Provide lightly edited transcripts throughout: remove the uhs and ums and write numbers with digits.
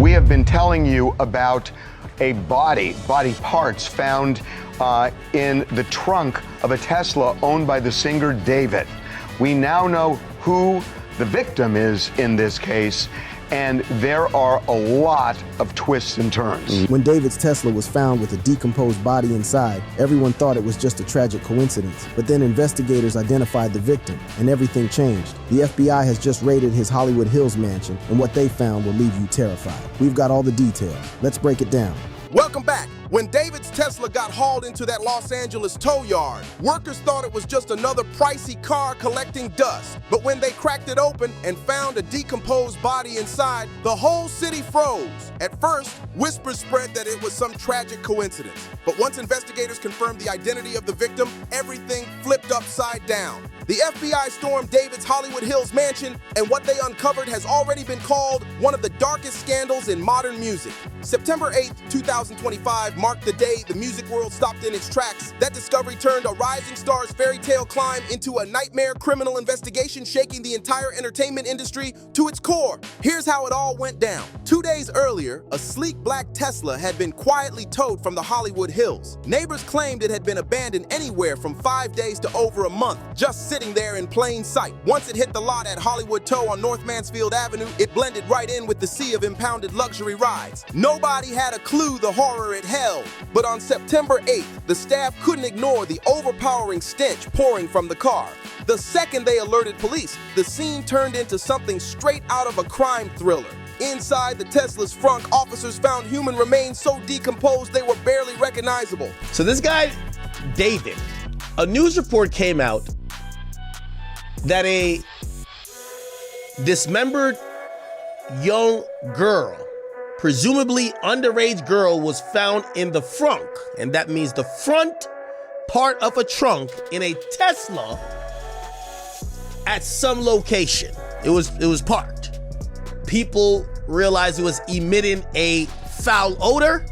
we have been telling you about a body parts found in the trunk of a Tesla owned by the singer David. We now know who the victim is in this case, and there are a lot of twists and turns. When David's Tesla was found with a decomposed body inside, everyone thought it was just a tragic coincidence. But then investigators identified the victim, and everything changed. The FBI has just raided his Hollywood Hills mansion, and what they found will leave you terrified. We've got all the details. Let's break it down. Welcome back. When David's Tesla got hauled into that Los Angeles tow yard, workers thought it was just another pricey car collecting dust. But when they cracked it open and found a decomposed body inside, the whole city froze. At first, whispers spread that it was some tragic coincidence. But once investigators confirmed the identity of the victim, everything flipped upside down. The FBI stormed David's Hollywood Hills mansion, and what they uncovered has already been called one of the darkest scandals in modern music. September 8th, 2025 marked the day the music world stopped in its tracks. That discovery turned a rising star's fairy tale climb into a nightmare criminal investigation shaking the entire entertainment industry to its core. Here's how it all went down. 2 days earlier, a sleek black Tesla had been quietly towed from the Hollywood Hills. Neighbors claimed it had been abandoned anywhere from 5 days to over a month, just sitting there in plain sight. Once it hit the lot at Hollywood Tow on North Mansfield Avenue, it blended right in with the sea of impounded luxury rides. Nobody had a clue the horror it held. But on September 8th, the staff couldn't ignore the overpowering stench pouring from the car. The second they alerted police, the scene turned into something straight out of a crime thriller. Inside the Tesla's frunk, officers found human remains so decomposed they were barely recognizable. So this guy, David, a news report came out that a dismembered young girl, presumably underage girl, was found in the frunk, and that means the front part of a trunk in a Tesla at some location. It was parked. People realized it was emitting a foul odor.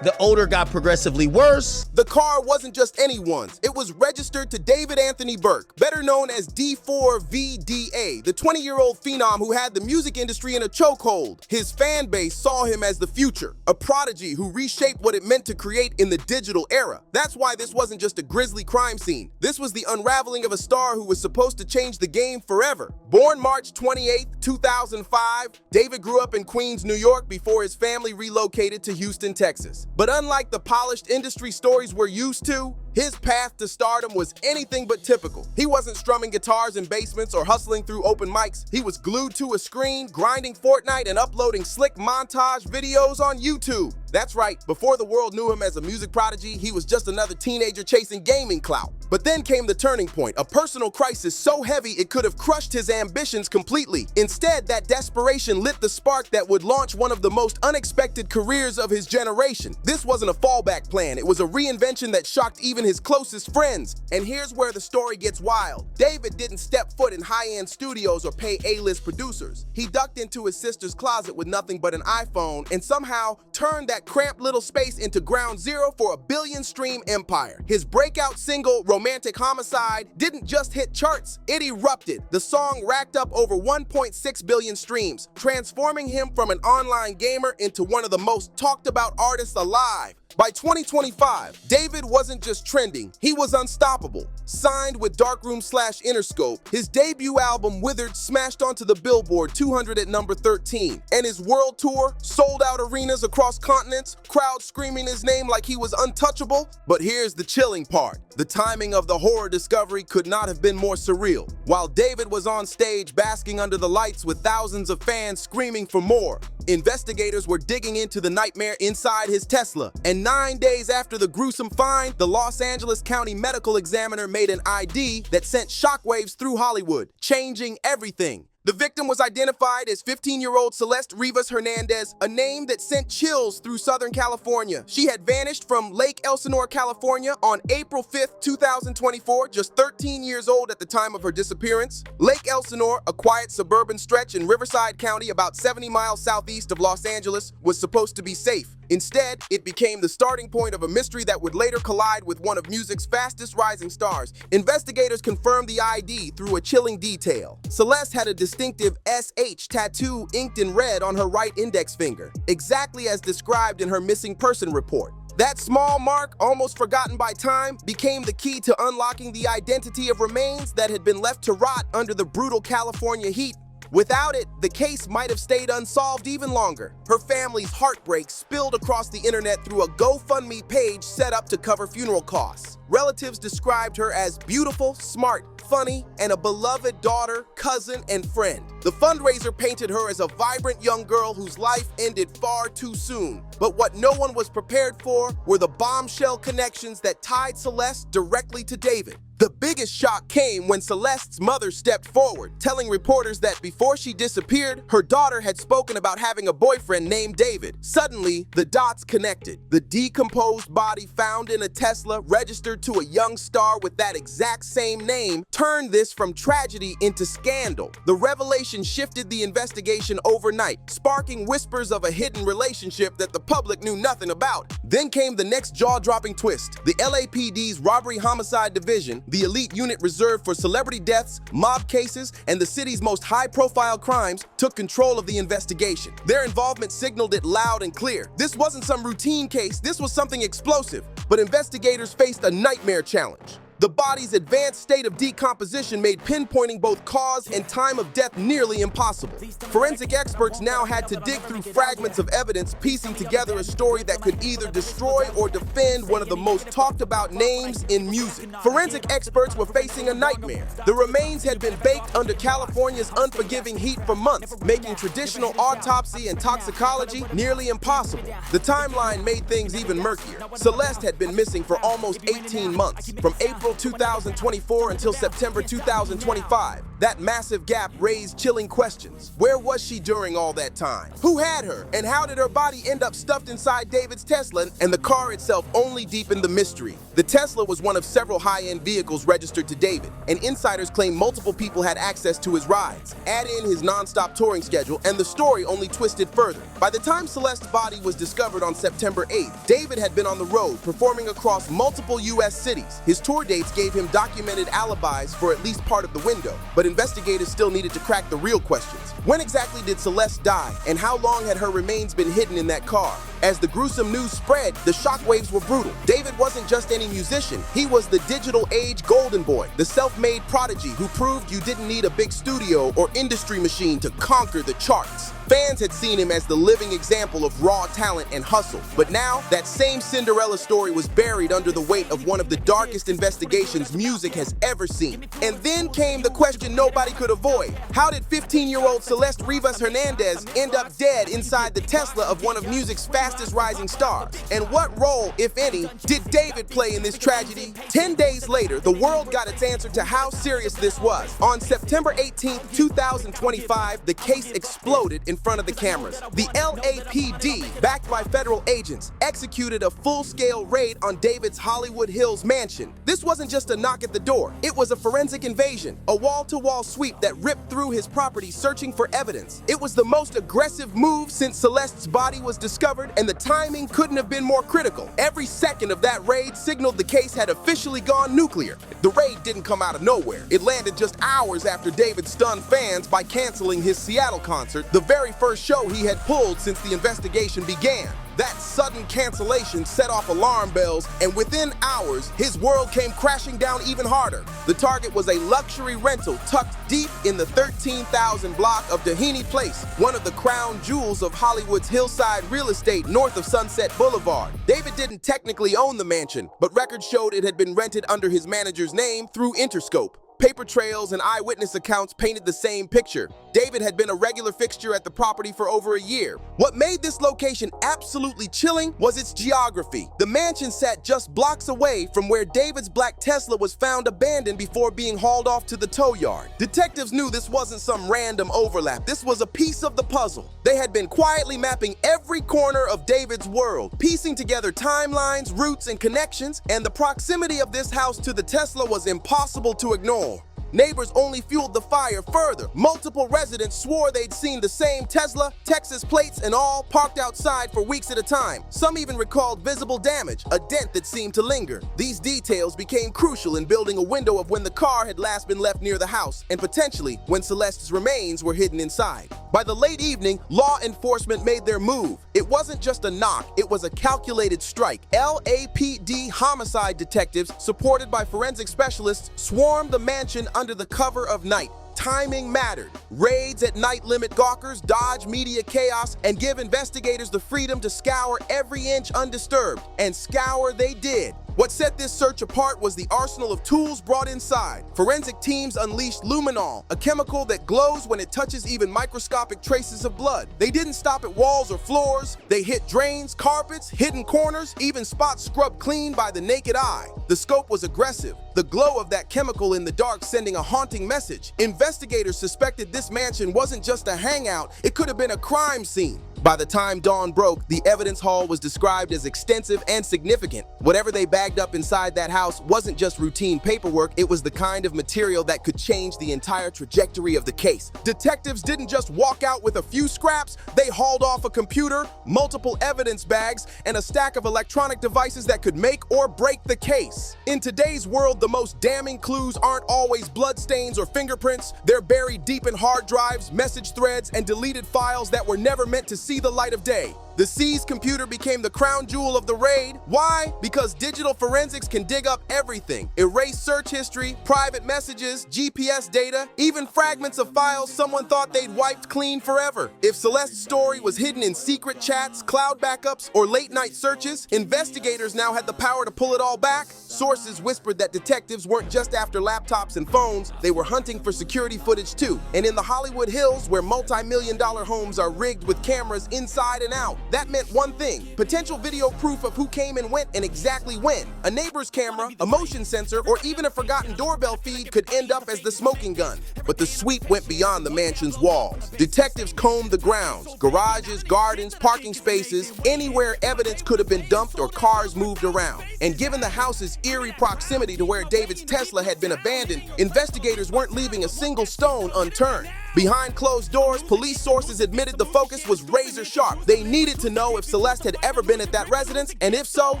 The odor got progressively worse. The car wasn't just anyone's. It was registered to David Anthony Burke, better known as D4VD, the 20-year-old phenom who had the music industry in a chokehold. His fan base saw him as the future, a prodigy who reshaped what it meant to create in the digital era. That's why this wasn't just a grisly crime scene. This was the unraveling of a star who was supposed to change the game forever. Born March 28, 2005, David grew up in Queens, New York before his family relocated to Houston, Texas. But unlike the polished industry stories we're used to, his path to stardom was anything but typical. He wasn't strumming guitars in basements or hustling through open mics. He was glued to a screen, grinding Fortnite and uploading slick montage videos on YouTube. That's right, before the world knew him as a music prodigy, he was just another teenager chasing gaming clout. But then came the turning point, a personal crisis so heavy it could have crushed his ambitions completely. Instead, that desperation lit the spark that would launch one of the most unexpected careers of his generation. This wasn't a fallback plan, it was a reinvention that shocked even his closest friends. And here's where the story gets wild. David didn't step foot in high-end studios or pay A-list producers. He ducked into his sister's closet with nothing but an iPhone and somehow turned that cramped little space into ground zero for a billion-stream empire. His breakout single, Romantic Homicide, didn't just hit charts, it erupted. The song racked up over 1.6 billion streams, transforming him from an online gamer into one of the most talked about artists alive. By 2025, David wasn't just trending, he was unstoppable. Signed with Darkroom/Interscope, his debut album Withered smashed onto the Billboard 200 at number 13. And his world tour sold out arenas across continents, crowds screaming his name like he was untouchable. But here's the chilling part. The timing of the horror discovery could not have been more surreal. While David was on stage basking under the lights with thousands of fans screaming for more, investigators were digging into the nightmare inside his Tesla. And 9 days after the gruesome find, the Los Angeles County Medical Examiner made an ID that sent shockwaves through Hollywood, changing everything. The victim was identified as 15-year-old Celeste Rivas Hernandez, a name that sent chills through Southern California. She had vanished from Lake Elsinore, California on April 5th, 2024, just 13 years old at the time of her disappearance. Lake Elsinore, a quiet suburban stretch in Riverside County about 70 miles southeast of Los Angeles, was supposed to be safe. Instead, it became the starting point of a mystery that would later collide with one of music's fastest rising stars. Investigators confirmed the ID through a chilling detail. Celeste had a distinctive SH tattoo inked in red on her right index finger, exactly as described in her missing person report. That small mark, almost forgotten by time, became the key to unlocking the identity of remains that had been left to rot under the brutal California heat. Without it, the case might have stayed unsolved even longer. Her family's heartbreak spilled across the internet through a GoFundMe page set up to cover funeral costs. Relatives described her as beautiful, smart, funny, and a beloved daughter, cousin, and friend. The fundraiser painted her as a vibrant young girl whose life ended far too soon. But what no one was prepared for were the bombshell connections that tied Celeste directly to David. The biggest shock came when Celeste's mother stepped forward, telling reporters that before she disappeared, her daughter had spoken about having a boyfriend named David. Suddenly, the dots connected. The decomposed body found in a Tesla registered to a young star with that exact same name turned this from tragedy into scandal. The revelation shifted the investigation overnight, sparking whispers of a hidden relationship that the public knew nothing about. Then came the next jaw-dropping twist. The LAPD's Robbery Homicide Division, the elite unit reserved for celebrity deaths, mob cases, and the city's most high-profile crimes, took control of the investigation. Their involvement signaled it loud and clear. This wasn't some routine case, this was something explosive. But investigators faced a nightmare challenge. The body's advanced state of decomposition made pinpointing both cause and time of death nearly impossible. Forensic experts now had to dig through fragments of evidence, piecing together a story that could either destroy or defend one of the most talked about names in music. Forensic experts were facing a nightmare. The remains had been baked under California's unforgiving heat for months, making traditional autopsy and toxicology nearly impossible. The timeline made things even murkier. Celeste had been missing for almost 18 months, from April 2024 until September 2025. That massive gap raised chilling questions. Where was she during all that time? Who had her? And how did her body end up stuffed inside David's Tesla? And the car itself only deepened the mystery. The Tesla was one of several high-end vehicles registered to David, and insiders claim multiple people had access to his rides. Add in his non-stop touring schedule, and the story only twisted further. By the time Celeste's body was discovered on September 8th, David had been on the road, performing across multiple U.S. cities. His tour dates gave him documented alibis for at least part of the window, but investigators still needed to crack the real questions. When exactly did Celeste die, and how long had her remains been hidden in that car? As the gruesome news spread, the shockwaves were brutal. David wasn't just any musician, he was the digital age golden boy, the self-made prodigy who proved you didn't need a big studio or industry machine to conquer the charts. Fans had seen him as the living example of raw talent and hustle, but now that same Cinderella story was buried under the weight of one of the darkest investigations music has ever seen. And then came the question nobody could avoid. How did 15-year-old Celeste Rivas Hernandez end up dead inside the Tesla of one of music's fastest rising stars? And what role, if any, did David play in this tragedy? 10 days later, the world got its answer to how serious this was. On September 18, 2025, the case exploded in front of the cameras. The LAPD, backed by federal agents, executed a full-scale raid on David's Hollywood Hills mansion. This wasn't just a knock at the door. It was a forensic invasion, a wall-to-wall sweep that ripped through his property searching for evidence. It was the most aggressive move since Celeste's body was discovered, and the timing couldn't have been more critical. Every second of that raid signaled the case had officially gone nuclear. The raid didn't come out of nowhere. It landed just hours after David stunned fans by canceling his Seattle concert, the very first show he had pulled since the investigation began. That sudden cancellation set off alarm bells, and within hours, his world came crashing down even harder. The target was a luxury rental tucked deep in the 13,000 block of Doheny Place, one of the crown jewels of Hollywood's hillside real estate north of Sunset Boulevard. David didn't technically own the mansion, but records showed it had been rented under his manager's name through Interscope. Paper trails and eyewitness accounts painted the same picture. David had been a regular fixture at the property for over a year. What made this location absolutely chilling was its geography. The mansion sat just blocks away from where David's black Tesla was found abandoned before being hauled off to the tow yard. Detectives knew this wasn't some random overlap. This was a piece of the puzzle. They had been quietly mapping every corner of David's world, piecing together timelines, routes, and connections, and the proximity of this house to the Tesla was impossible to ignore. Neighbors only fueled the fire further. Multiple residents swore they'd seen the same Tesla, Texas plates and all, parked outside for weeks at a time. Some even recalled visible damage, a dent that seemed to linger. These details became crucial in building a window of when the car had last been left near the house, and potentially when Celeste's remains were hidden inside. By the late evening, law enforcement made their move. It wasn't just a knock, it was a calculated strike. LAPD homicide detectives, supported by forensic specialists, swarmed the mansion under the cover of night. Timing mattered. Raids at night limit gawkers, dodge media chaos, and give investigators the freedom to scour every inch undisturbed. And scour they did. What set this search apart was the arsenal of tools brought inside. Forensic teams unleashed luminol, a chemical that glows when it touches even microscopic traces of blood. They didn't stop at walls or floors. They hit drains, carpets, hidden corners, even spots scrubbed clean by the naked eye. The scope was aggressive, the glow of that chemical in the dark sending a haunting message. Investigators suspected this mansion wasn't just a hangout, it could have been a crime scene. By the time dawn broke, the evidence haul was described as extensive and significant. Whatever they bagged up inside that house wasn't just routine paperwork, it was the kind of material that could change the entire trajectory of the case. Detectives didn't just walk out with a few scraps, they hauled off a computer, multiple evidence bags, and a stack of electronic devices that could make or break the case. In today's world, the most damning clues aren't always bloodstains or fingerprints. They're buried deep in hard drives, message threads, and deleted files that were never meant to see the light of day. The seized computer became the crown jewel of the raid. Why? Because digital forensics can dig up everything. Erase search history, private messages, GPS data, even fragments of files someone thought they'd wiped clean forever. If Celeste's story was hidden in secret chats, cloud backups, or late-night searches, investigators now had the power to pull it all back. Sources whispered that detectives weren't just after laptops and phones, they were hunting for security footage too. And in the Hollywood Hills, where multi-million-dollar homes are rigged with cameras inside and out, that meant one thing: potential video proof of who came and went and exactly when. A neighbor's camera, a motion sensor, or even a forgotten doorbell feed could end up as the smoking gun. But the sweep went beyond the mansion's walls. Detectives combed the grounds, garages, gardens, parking spaces, anywhere evidence could have been dumped or cars moved around. And given the house's eerie proximity to where David's Tesla had been abandoned, investigators weren't leaving a single stone unturned. Behind closed doors, police sources admitted the focus was razor sharp. They needed to know if Celeste had ever been at that residence, and if so,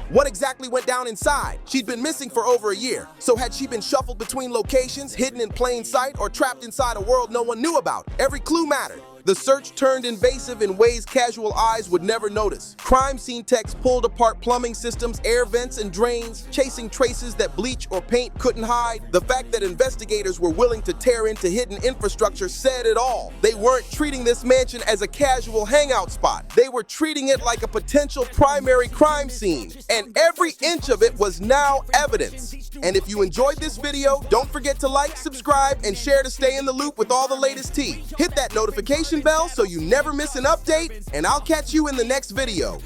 what exactly went down inside. She'd been missing for over a year, so had she been shuffled between locations, hidden in plain sight, or trapped inside a world no one knew about? Every clue mattered. The search turned invasive in ways casual eyes would never notice. Crime scene techs pulled apart plumbing systems, air vents, and drains, chasing traces that bleach or paint couldn't hide. The fact that investigators were willing to tear into hidden infrastructure said it all. They weren't treating this mansion as a casual hangout spot. They were treating it like a potential primary crime scene. And every inch of it was now evidence. And if you enjoyed this video, don't forget to like, subscribe, and share to stay in the loop with all the latest tea. Hit that notification bell so you never miss an update, and I'll catch you in the next video.